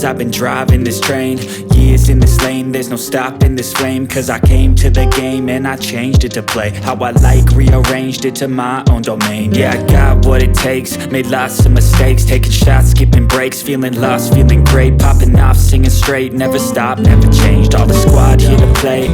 I've been driving this train. Years in this lane, there's no stopping this flame. Cause I came to the game and I changed it to play how I like, rearranged it to my own domain. Yeah, I got what it takes, made lots of mistakes, taking shots, skipping breaks, feeling lost, feeling great, popping off, singing straight, never stopped, never changed, all the squad here to play.